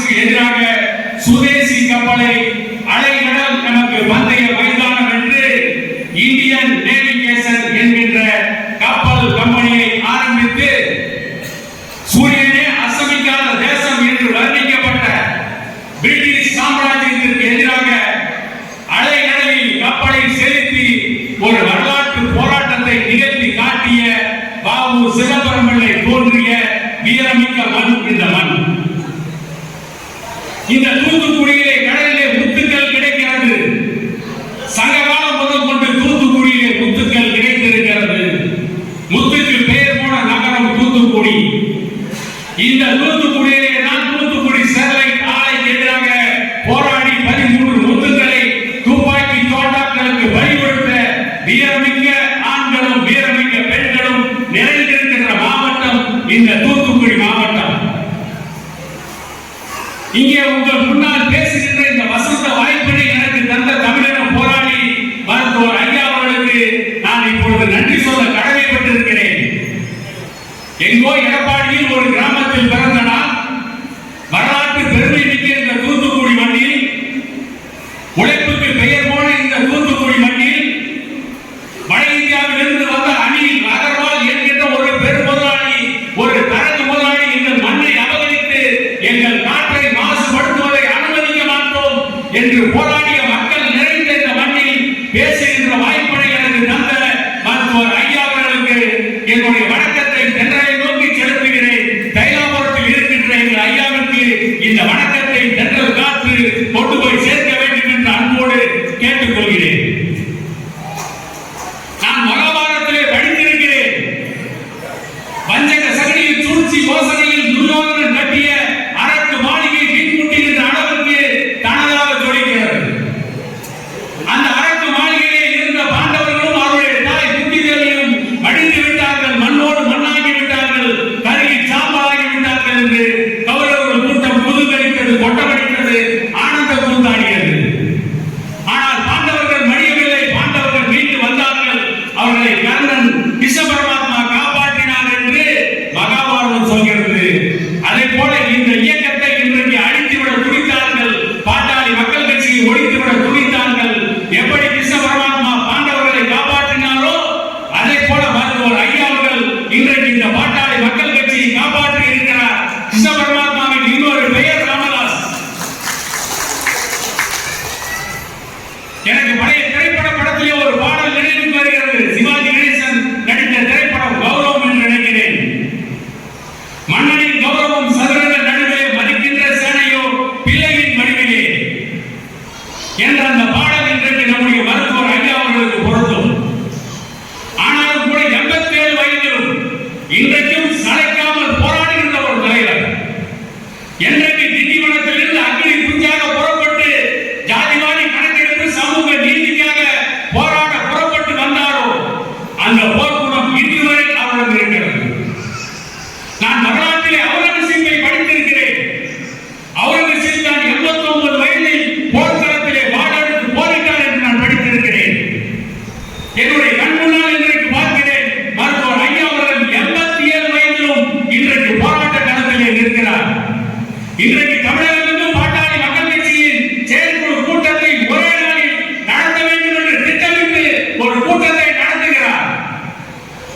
அரசுக்கு எதிராக சுதேசி கப்பலை அலைகடல் நமக்கு பந்தய மைதானம் என்று இந்தியன் நேவிகேஷன் என்கின்ற கப்பல் கம்பெனியை ஆரம்பித்து சூரியனே அஸ்தமிக்காத தேசம் என்று வர்ணிக்கப்பட்ட பிரிட்டிஷ் சாம்ராஜ்யத்திற்கு எதிராக அலைகடலில் கப்பலை செலுத்தி ஒரு வரலாற்று போராட்டத்தை நிகழ்த்தி காட்டிய பாபு சிதம்பரம் பிள்ளை தோன்றிய வீரமிக்க மண் இந்த மண். இந்த தூத்துக்குடியிலே கடலிலே முத்துக்கள் கிடைக்கிறது. சங்ககாலம் முதல் கொண்டு தூத்துக்குடியிலே முத்துக்கள் கிடைத்திருக்கிறது. முத்துக்கு பெயர் போன நகரம் தூத்துக்குடி. இந்த தூத்துக்குடியிலே தான் தூத்துக்குடி ஸ்டெர்லைட் ஆலைக்கு எதிராக போராடி 13 முத்துக்களை துப்பாக்கி தோட்டாக்களுக்கு பலி கொடுத்த வீரமிக்க ஆண்களும் வீரமிக்க பெண்களும் நிறைந்திருக்கின்ற மாவட்டம் இந்த தூத்துக்குடி மாவட்டம். இங்கே உங்கள் முன்னால் பேசுகின்ற இந்த வசந்த வாய்ப்பினை எனக்கு தந்த தமிழக போராளி மருத்துவர் ஐயா அவர்களுக்கு நான் இப்பொழுது நன்றி சொல்ல கடமைப்பட்டிருக்கிறேன். எங்கோ எடப்பாடியில் ஒரு கிராமத்தில் பிறந்த நான் வரலாற்று பெருமை மிக்க இந்த தூத்துக்குடி மண்ணில், உழைப்புக்கு பெயர் போன இந்த தூத்துக்குடி மண்ணில் வட இந்தியாவிலிருந்து வந்த அணில் அகர்வால் என்கின்ற ஒரு பெரும் முதலாளி, ஒரு தரகு முதலாளி எங்கள் மண்ணை அபகரித்து எங்கள் காற்றை மாசுபடுத்துவதை அனுமதிக்க மாட்டோம் என்று போராடிய மக்கள் நிறைந்த இந்த மண்ணில் பேசுகின்ற வாய்ப்பினை எனக்கு தந்த மருத்துவர் ஐயா அவர்களுக்கு என்னுடைய வணக்கத்தை தென்றலை நோக்கி செலுத்துகிறேன். தைலாபுரத்தில் இருக்கின்ற எங்கள் ஐயாவிற்கு இந்த வணக்கத்தை தென்றல் காற்று கொண்டு போய் சேர்க்க வேண்டும் என்று அன்போடு கேட்டுக்கொள்கிறேன். நான் மகாபாரதத்திலே படித்திருக்கிறேன். வஞ்சக சகடியில் சூழ்ச்சி யோசனையில் துரியோதனன் கட்டிய அரக்கு மாளிகை பின்முட்டுகின்ற அளவுக்கு தனதாக ஜொலிக்கிறது. அந்த அரக்கு மாளிகையிலே இருந்த பாண்டவர்களும் அவருடைய தாய் குந்தி தேவியும் அழிந்து விட்டார்கள், மண்ணோடு மண்ணாகி விட்டார்கள், கருகி சாம்பலாகி விட்டார்கள் என்று கௌரவர்கள் கூட்டம் புதுகரித்தது, கொட்டமடித்தது, ஆனந்த கூத்தாடியது. ஆனால் பாண்டவர்கள் மடியவில்லை. பாண்டவர்கள் மீண்டு வந்தார்கள். அவர்களை கர்ணன் விஸ்வபரமாத்மா காப்பாற்றினார் என்று மகாபாரதம் சொல்கிறது. அதே போல இந்த இயக்கத்தை இன்றைக்கு அழித்துவிட துடித்தார்கள். பாட்டாளி மக்கள் கட்சியை ஒழித்துவிட துடித்தார்கள். எப்படி விஸ்வபரமாத்மா பாண்டவர்களை காப்பாற்றினாரோ அதே போல மருத்துவர் ஐயா அவர்கள் இன்றைக்கு இந்த பாட்டாளி மக்கள் கட்சியை காப்பாற்றி இருக்கிறார். விஸ்வபரமாத்மாவின் இன்னொரு பெயர் ராமதாஸ். எனக்கு பழைய திரைப்பட படத்திலே ஒரு பாடல் நினைவுக்கு வருகிறது. சிவாஜி கணேசன் நடித்த திரைப்படம் கௌரவம் என்று நினைக்கிறேன். மன்னனின் கௌரவம் சதுரங்க நடுவே மதிக்கின்ற சேனையோ பிள்ளையின் வடிவிலே என்ற அந்த பாடல் இன்றைக்கு நம்முடைய மருத்துவர் ஐயா அவர்களுக்கு பொருந்தும். ஆனாலும் கூட 87 வயதிலும் இன்றைக்கும் சளைக்காமல் போராடுகின்ற ஒரு தலைவர். என்றைக்கு திண்டிவனத்திலிருந்து அக்னி குஞ்சாக புறப்பட்டு ஜாதிவாரி கணக்கெடுப்பு சமூக நீதிக்காக போராட புறப்பட்டு வந்தாரோ அந்த போர்க்குணம் இன்று வரை அவரிடம் இருக்கிறது. நான் வரலாற்றிலே அவுரங்கசீப்பை படித்திருக்கிறேன். அவுரங்கசீப் தான் 89 வயதில் போர்க்களத்திலே வாழெடுத்து போரிட்டார் என்று நான் படித்திருக்கிறேன். என்னுடைய கண் முன்னால் இன்றைக்கு பார்க்கிறேன் மருத்துவர் ஐயா அவர்கள் 87 வயதிலும் இன்றைக்கு போராட்ட களத்திலே நிற்கிறார். இன்றைக்கு தமிழகத்திலும் பாட்டாளி மக்கள் கட்சியின் செயற்குழு கூட்டத்தை ஒரே நாளில் நடத்த வேண்டும் என்று திட்டமிட்டு ஒரு கூட்டத்தை நடத்துகிறார்.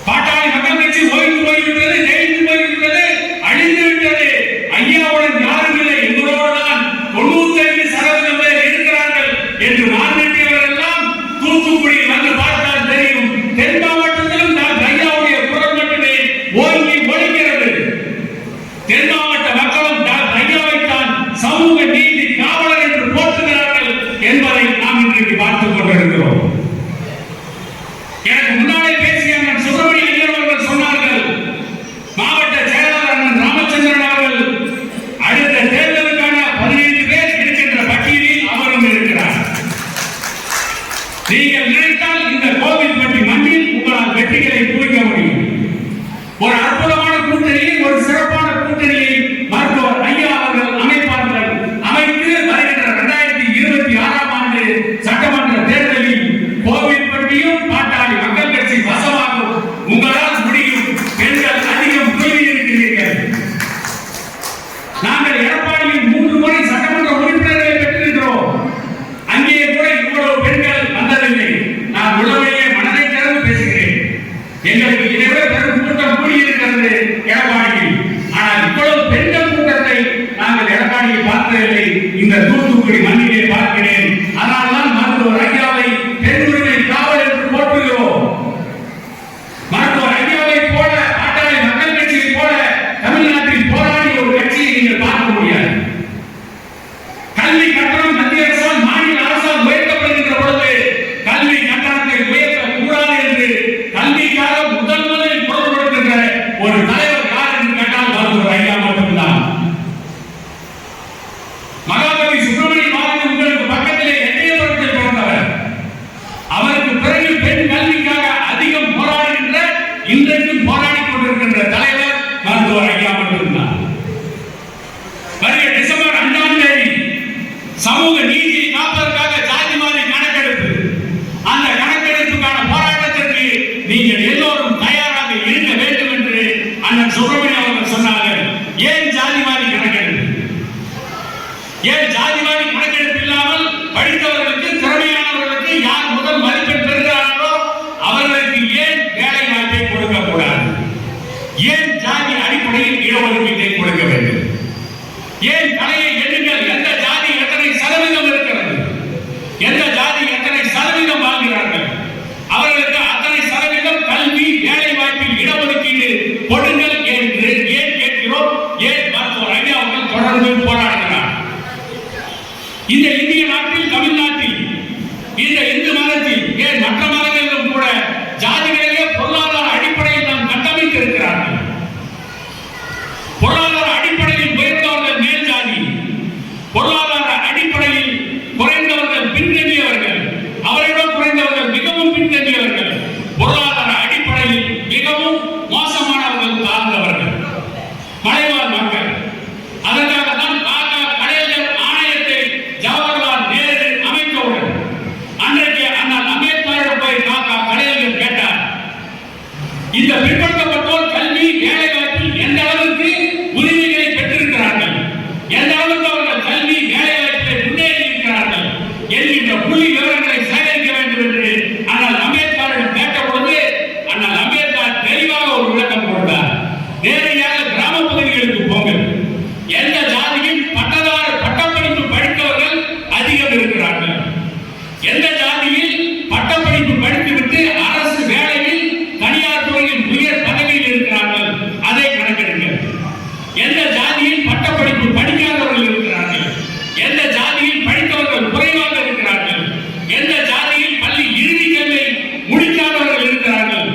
பாட்டாளி மக்கள் கட்சி ஓய்ந்து போய்விட்டது, ஜெயித்து போய்விட்டது, அழிந்து விட்டது. ஐயாவுடன் யாரும் இல்லை, எங்களோடு தான் 95% பேர் இருக்கிறார்கள் என்று மாநிலத்தவர்கள் எல்லாம் தூத்துக்குடியில் வந்து பார்த்தால் தெரியும். தென் மாவட்டத்திலும் டாக்டர் ஐயாவுடைய குரல் மட்டுமே ஓங்கி ஒலிக்கிறது. தென் மாவட்ட மக்களும் டாக்டர் ஐயாவை தான் சமூக நீதி காவலர் என்று போற்றுகிறார்கள் என்பதை நாம் இன்றைக்கு பார்த்துக் கொண்டிருக்கிறோம். எனக்கு முன்னாலே பேசிய அண்ணன் சுப்பிரமணிய ஐயர் அவர்கள் சொன்னார்கள், மாவட்ட செயலாளர் அண்ணன் ராமச்சந்திரன் அவர்கள் அடுத்த தேர்தலுக்கான 15 பேர் இருக்கின்ற பட்டியலில் அவரும் இருக்கிறார். நீங்கள் நினைத்தால் இந்த கோவில்பட்டி மண்ணில் உங்களால் வெற்றிகளை குவிக்க முடியும். ஒரு அற்புதமான கூட்டணியை, ஒரு சிறப்பான கூட்டணியை மருத்துவர் ஐயா அவர்கள் அமைப்பார்கள். அமைத்து வருகின்ற 2026ஆம் ஆண்டு சட்டமன்ற தேர்தலில் கோவில்பட்டியும் பாட்டாளி மக்கள் கட்சி வசமாகும். உங்களால் முடியும். பெண்கள் அதிகம் தோல்வி இருக்கிறீர்கள். நாங்கள் எடப்பாடியில் 3 முறை சுப்பிரமணிய பாரதி உங்களுக்கு பக்கத்திலே எட்டயபுரத்தில் பிறந்தவர். அவருக்கு பிறகு பெண் கல்விக்காக அதிகம் போராடுகின்ற, இன்றைக்கும் போராடிக் கொண்டிருக்கின்ற தலைவர் மருத்துவர் ஐயா மட்டும்தான். வருகிற டிசம்பர் 2ஆம் தேதி சமூக நீதியை காப்பதற்காக ஜாதிவாரி கணக்கெடுப்பு. அந்த கணக்கெடுப்புக்கான போராட்டத்திற்கு நீங்கள் எல்லோரும் தயாராக இருக்க வேண்டும் என்று அண்ணன் சுப்பிரமணியம் அவர்கள் சொன்னார்கள். ஏன் ஜாதிவாரி கணக்கெடுப்பு? ஏன் ஜாதிவாரி கணக்கெடுப்பு இல்லாமல் படித்தவர்களுக்கு, திறமையானவர்களுக்கு யார் முதல் மதிப்பெண் பெறுகிறார்களோ அவர்களுக்கு ஏன் வேலை வாய்ப்பை கொடுக்க கூடாது? ஏன் ஜாதி அடிப்படையில் இடஒதுக்கீட்டை கொடுக்க வேண்டும்? ஏன் கலையை எண்ணுங்கள், எந்த ஜாதி எத்தனை சதவீதம் இருக்கிறது, எந்த ஜாதி எத்தனை சதவீதம் வாழ்கிறார்கள், அவர்களுக்கு அத்தனை சதவீதம் கல்வி வேலை வாய்ப்பில் இடஒதுக்கீடு கொடுங்கள் என்று ஏன் கேட்கிறோம்? ஏன் மருத்துவர் ஐயா அவர்கள் தொடர்ந்து போராடுகிறார்? இந்த இந்திய நாட்டில், தமிழ்நாட்டில், இந்த இந்து மதத்தில், ஏன் மற்ற மதங்களிலும் கூட ஜாதிகளிலே பொருளாதார அடிப்படையில் நாம் கட்டமைத்து இருக்கிறார்கள். பொருளாதார அடிப்படையில் உயர்ந்தவர்கள் மேல் ஜாதி, பொருளாதார அடிப்படையில் குறைந்தவர்கள் பின்தங்கியவர்கள், அவரிடம் குறைந்தவர்கள் மிகவும் பின்தங்கியவர்கள், பொருளாதார அடிப்படையில் மிகவும் மோசமானவர்கள், தாழ்ந்தவர்கள், மலைவாழ் மக்கள். அதற்காக தான் காக்கா கலைஞர் ஆணையத்தை ஜவஹர்லால் நேரு அமைத்தவுடன் அன்றைக்கு அண்ணல் அம்பேத்கரிடம் போய் காக்கா கலைஞர் கேட்டார், இந்த பிற்படுத்தப்பட்டோர் கல்வி வேலை வாய்ப்பில் எந்த அளவுக்கு உரிமைகளை பெற்றிருக்கிறார்கள், எந்த அளவுக்கு அவர்கள் கல்வி வேலை வாய்ப்பில் முன்னேறி இருக்கிறார்கள் என்கின்ற புள்ளி விவரங்களை சேகரிக்க வேண்டும் என்று அண்ணல் அம்பேத்கரிடம் கேட்டபொழுது அண்ணல் அம்பேத்கர் தெளிவாக ஒரு விளக்கம் கொடுத்தார். நேரடியாக கிராம பகுதிகளுக்கு போங்கள், எந்த ஜாதியில் பட்டப்படிப்பு படித்தவர்கள் அதிகம் இருக்கிறார்கள், எந்த ஜாதியில் பட்டப்படிப்பு படித்துவிட்டு அரசு வேலையில் தனியார் துறையில் உயர் பதவியில் இருக்கிறார்கள் அதை கணக்கெடுங்கள். எந்த ஜாதியில் பட்டப்படிப்பு படிக்காதவர்கள் இருக்கிறார்கள், எந்த ஜாதியில் படித்தவர்கள் குறைவாக இருக்கிறார்கள், எந்த ஜாதியில் பள்ளி இறுதி கல்வியை முடிக்காதவர்கள் இருக்கிறார்கள்,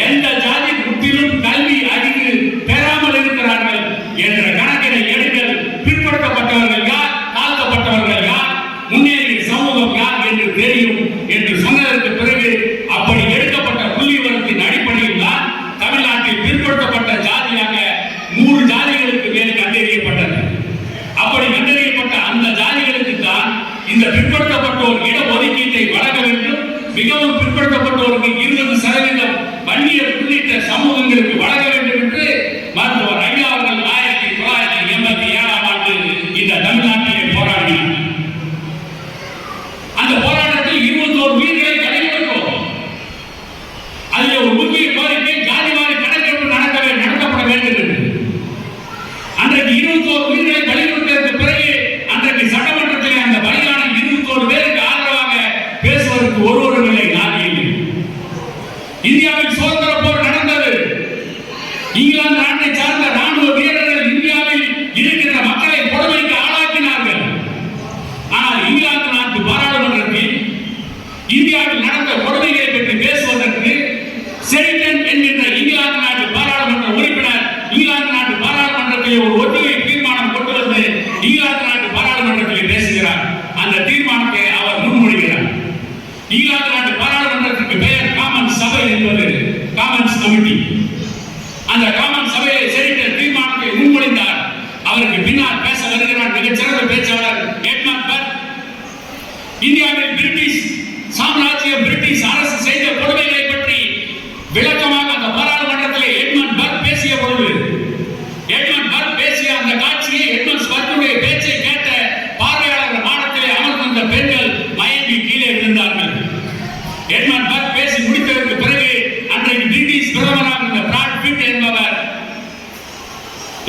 எந்த ஜாதி முற்றிலும் கல்வி அறிவு பெறாமல் இருக்கிறார்கள் என்ற கணக்கினை எடுங்கள். பிற்படுத்தப்பட்டவர்கள் யார், தாழ்த்தப்பட்டவர்கள் யார், முன்னேறிய சமூகம் யார் என்று தெரியும் என்று சொன்னதற்கு பிறகு அப்படி எடுக்கப்பட்ட புள்ளி விவரத்தின் அடிப்படையில் தான் தமிழ்நாட்டில் பிற்படுத்தப்பட்ட ஜாதியாக 100 ஜாதிகளுக்கு மேல் கண்டறியப்பட்டது. அப்படி கண்டறியப்பட்ட அந்த ஜாதிகளுக்கு தான் இந்த பிற்படுத்தப்பட்டோர் இட ஒதுக்கீட்டை வழங்க வேண்டும். மிகவும் பிற்படுத்தப்பட்டோருக்கு 20% வன்னியர் உள்ளிட்ட சமூகங்களுக்கு வழங்க வேண்டும் என்று மருத்துவர் ஐயா அவர்கள் 1987ஆம் ஆண்டு இந்த தமிழ்நாட்டிலே போராடினார். அந்த போராட்டத்தில் 21 உயிர்களை பலி கொடுத்தோம். அதில் ஒரு முக்கிய கோரிக்கை ஜாதிவாரி கணக்கெடுப்பு நடத்தப்பட வேண்டும் என்று. அன்றைக்கு 21 உயிர்களை பலி கொடுத்ததற்கு பிறகு அன்றைக்கு சட்டமன்றத்திலே அந்த பலியான 21 பேருக்கு ஆதரவாக பேசுவதற்கு ஒருவரும் இல்லை, நாட்டில். இந்தியாவில் சுதந்திர போர் நடந்தது. இங்கிலாந்து நாட்டை சார்ந்த ராணுவ வீரர்கள் இந்தியாவில் இருக்கிற மக்களை கொடுமைக்கு ஆளாக்கினார்கள். ஆனால் இங்கிலாந்து நாட்டு பாராளுமன்றத்தில் இந்தியாவில் நடந்த கொடுமைகளை பற்றி பேசுவதற்கு செரிட்டன் என்கின்ற இங்கிலாந்து நாட்டு பாராளுமன்ற உறுப்பினர் இங்கிலாந்து நாட்டு பாராளுமன்றத்தில் ஒரு ஒற்றுமை தீர்மானம் கொண்டு வந்து இங்கிலாந்து நாட்டு பாராளுமன்றத்தில் பேசுகிறார். அந்த தீர்மானத்தை அவர் முன்மொழிகிறார். இங்கிலாந்து நாட்டு பாராளுமன்றத்திற்கு பெயர் காமன்ஸ் சபை என்பது, காமன்ஸ் கமிட்டி. அந்த காமன்ஸ் சபையை செரிட்டன் தீர்மானத்தை முன்மொழிந்தார். அவருக்கு பின்னால் பேச வருகிறார் மிகச்சிறந்த பேச்சாளர் எட்மண்ட் பர்க். இந்தியாவில் பிரிட்டிஷ் சாம்ராஜ்யம், பிரிட்டிஷ் அரசு செய்த கொடுமைகளை பற்றி விளக்கமாக அந்த பாராளுமன்றத்தில் எட்மண்ட் பர்க் பேசிய பொழுது, எட்மண்ட் பர்க் பேசிய அந்த காட்சியை, எட்மண்ட் பர்க்குடைய பேச்சை கேட்ட பார்வையாளர் மாடத்திலே அமர்ந்திருந்த பெண்கள் மயங்கி கீழே விழுந்தார்கள். எட்மண்ட் பர்க் பேசி முடித்ததற்கு பிறகு அன்றைக்கு பிரிட்டிஷ் பிரதமராக இருந்த பிராட் பிட் என்பவர்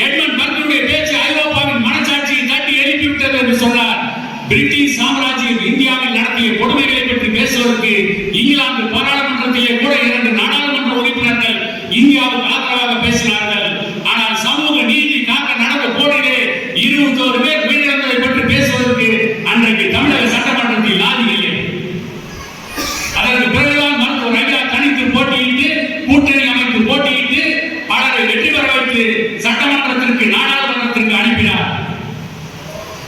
எட்மண்ட் பர்க்குடைய பேச்சு ஐரோப்பாவின் மனசாட்சியை தட்டி எழுப்பிவிட்டது என்று சொன்னார். பிரிட்டிஷ் சாம்ராஜ்யம் இந்தியாவில் நடத்திய கொடுமைகளை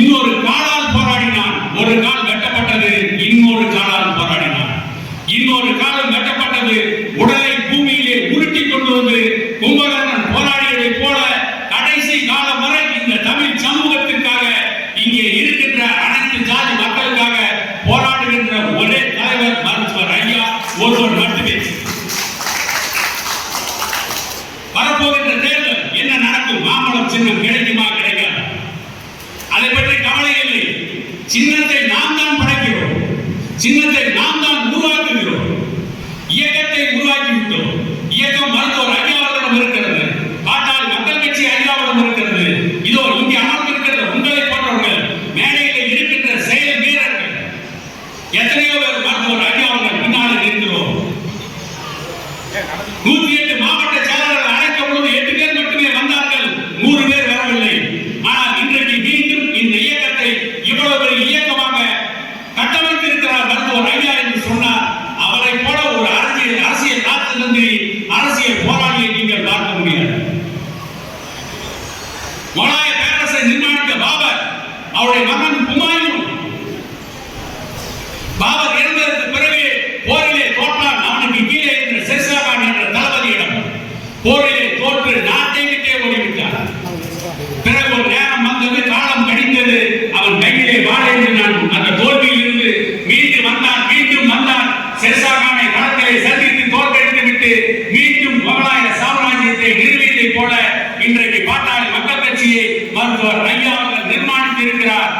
இன்னொரு காலால் போராடினான். ஒரு கால் வெட்டப்பட்டது, இன்னொரு காலால் போராடினான். இன்னொரு காலம் வெட்டப்பட்டது. உடலை பூமியிலே உருட்டி கொண்டு வந்து கும்பகர்ணன் போராடியதை போல கடைசி காலம் வரை இந்த தமிழ் சமூகத்திற்காக, இங்கே இருக்கின்ற அனைத்து ஜாதி மக்களுக்காக போராடுகின்ற ஒரே தலைவர் மருத்துவர் ஐயா ஒருவர் மட்டுமே. வரப்போகின்ற தேர்தல் என்ன நடக்கும்? மாம்பழம் சின்னம் கிடைக்குமா, கிடைக்காது, அதை பற்றி கவலை இல்லை. சின்னத்தை நாம் தான் படைக்கிறோம், சின்னத்தை நாம் தான் உருவாக்குகிறோம், இயக்கத்தை உருவாக்கிவிட்டோம். இயக்கம் மருத்துவர் ஐயாவிடம் இருக்கிறது, பாட்டாளி மக்கள் கட்சி ஐயாவிடம் இருக்கிறது. இதோ இங்கே அமர்ந்திருக்கிற உங்களை போன்றவர்கள், மேடையில் இருக்கின்ற செயல் வீரர்கள், எத்தனையோ பேர் மருத்துவர் ஐயாவிடம் பின்னாலே இருக்கிறோம். 108 மாவட்ட செயலாளர்கள் அழைத்த பொழுது 8 பேர் மட்டுமே வந்தார்கள், 100 பேர் வரவில்லை. ஆனால் இன்றைக்கு மீண்டும் இந்த இயக்கத்தை இவ்வளவு பெரிய இயக்கமாக கட்டமைத்திருக்கிறார் மருத்துவர் ஐயா என்று சொன்னார். அவரை போல ஒரு அரசியல் ராஜதந்திரி, அரசியல் போராளியை நீங்கள் பார்க்க முடியாது. மொலாய பேரரசை நிர்மாணித்த பாபர், அவருடைய மகன் ஹுமாயூன், பாபர் இறந்ததற்கு பிறகு போரிலே தோற்றான். அவனுக்கு கீழே இருந்த ஷெர்ஷாகான் என்ற தளபதியிடம் போரிலே தோற்று நாட்டை விட்டே ஓடிவிட்டார். பிறகு ஒரு நேரம் வந்தது, காலம் கடித்தது, அவன் கையிலே வாழேந்தினான். அந்த தோல்வியில் இருந்து மீண்டும் வந்தான். ஷெர்ஷாகானை களத்திலே சந்தித்து தோற்கடித்து விட்டு மீண்டும் முகலாய சாம்ராஜ்யத்தை நிறுவியதை போல இன்றைக்கு பாட்டாளி மக்கள் கட்சியை மருத்துவர் ஐயா அவர்கள் நிர்மாணித்து இருக்கிறார்.